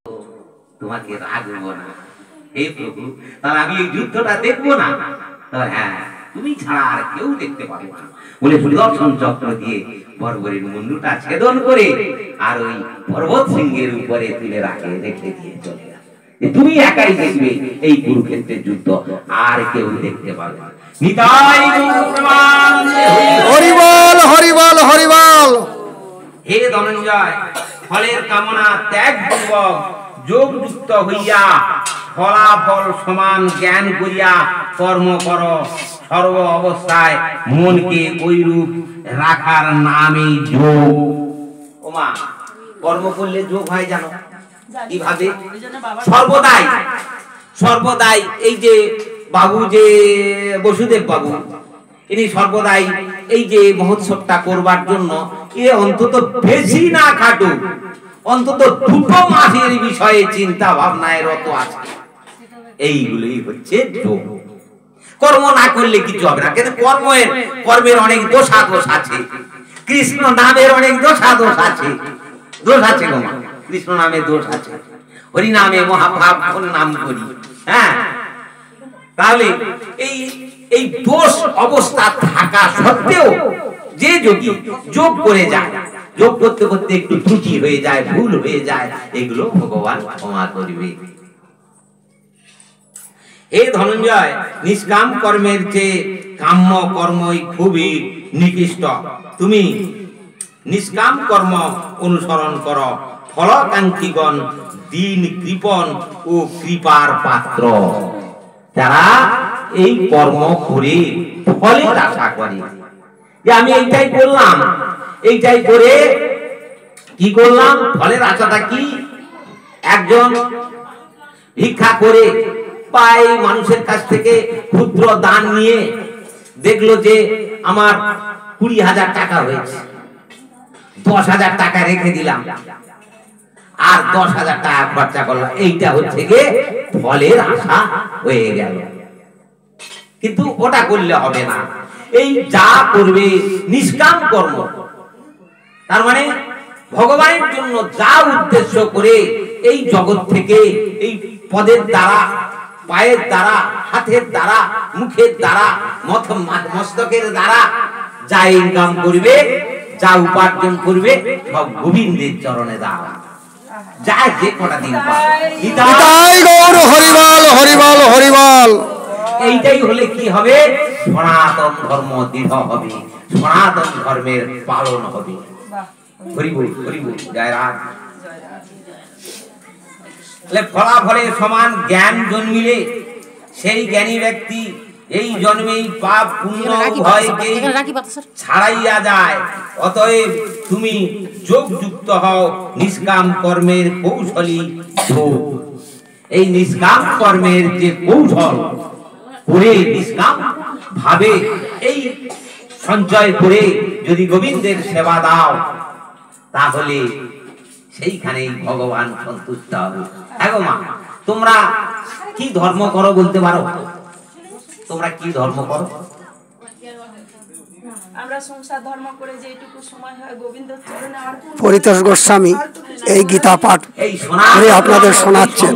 তোমাকে রাখবো না। হে প্রভু, তাহলে আমি এই যুদ্ধটা দেখবো না? হ্যাঁ, তুমি ছাড়া আর কেউ দেখতে পাবে না বলে সুদর্শন চক্র দিয়ে বর্বরের মুন্ডুটা ছেদন করে আর ওই পর্বত সিংহের উপরে তুলে রেখে দিয়ে চলে গেল। তুমি একাই দেখবে এই কুরুক্ষেত্রের যুদ্ধ, আর কেউ দেখতে পাবে না। নিতাই হরি বল, হরি বল, হরি বল। হে ধনঞ্জয়, ফলের কামনা ত্যাগ পূর্বক যোগযুক্ত হইয়া ফলাফল সমান জ্ঞান করিয়া কর্ম কর। সর্ব অবস্থায় মনকে ঐরূপ রাখার নামই যোগ। ওমা, কর্ম করলে যোগ হয় জানো কিভাবে? সর্বদাই সর্বদাই এই যে বাবু, যে বসুদেব বাবু, ইনি সর্বদাই এই যে মহোৎসবটা করবার জন্য এ অন্তত বেশি না খাটুক, অন্তত দুটো মাসের বিষয়ে চিন্তা ভাবনায় রত আছে। এইগুলোই হচ্ছে যোগ। কর্ম না করলে কিছু হবে না, কিন্তু কর্মের অনেক দোষাদোষ আছে। কৃষ্ণ নামের অনেক দোষাদোষ আছে। দোষ আছে গো, কৃষ্ণ নামে দোষ আছে। হরি নামে মহাভাব নাম করি। হ্যাঁ, তাহলে এই দোষ অবস্থা থাকা সত্ত্বেও যে যোগী যোগ করে যায়, যোগ করতে করতে একটু ত্রুটি হয়ে যায়, ভুল হয়ে যায়, এগুলো ভগবান ক্ষমা করবে। হে ধনঞ্জয়, নিষ্কাম কর্মের চেয়ে কাম্য কর্মই খুবই নিকৃষ্ট। তুমি নিষ্কাম কর্ম অনুসরণ কর। ফলকাঙ্ক্ষীগণ দিন কৃপণ ও কৃপার পাত্র। যারা এই কর্ম করে ফলের আশা করে, যে আমি এইটাই করলাম, এইটাই করে কি করলাম, ফলের আশাটা কি? একজন ভিক্ষা করে বা এই মানুষের কাছ থেকে ক্ষুদ্র দান নিয়ে দেখলো যে আমার 20,000 টাকা হয়েছে, 10,000 টাকা রেখে দিলাম আর 10,000 টাকা খরচা করলাম, এইটা হচ্ছে গিয়ে ফলের আশা হয়ে গেল। কিন্তু ওটা করলে হবে না। এই যা করবে নিষ্কাম কর্ম, তার মানে ভগবানের জন্য যা উদ্দেশ্য করে এই জগৎ থেকে এই পদের দ্বারা, পায়ের দ্বারা, হাতের দ্বারা, মুখের দ্বারা, মস্তকের দ্বারা যা ইনকাম করবে, যা উপার্জন করবে, সব গোবিন্দের চরণে দাও। যা যে কটা দিন নিতাই গৌর হরি বল, হরি বল, হরি বল। এইটাই হলে কি হবে? সনাতন ধর্ম দৃঢ় হবে, সনাতন ধর্মের পালন হবে। হরি বল, হরি বল, জয় রাম। ফলাফলের সমান জ্ঞান জন্মিলে সেই জ্ঞানী ব্যক্তি এই জন্মেই পাপ পুণ্য ভয়কে ছাড়াইয়া যায়। অতএব তুমি যোগযুক্ত হও নিষ্কাম কর্মের কৌশলী যোগ। এই নিষ্কাম কর্মের যে কৌশল করে নিষ্কাম ভাবে এই সঞ্চয় করে যদি গোবিন্দের সেবা দাও, তাহলে সেইখানেই ভগবান সন্তুষ্ট হবে। হ্যাঁ মা, তোমরা কি ধর্ম করো বলতে পারো? তোমরা কি ধর্ম করো? আমরা সংসার ধর্ম করে যেটুকু সময় হয় গোবিন্দের চরণে আর পরিতোষ গোস্বামী এই গীতা পাঠ করে আপনাদের শোনাচ্ছেন।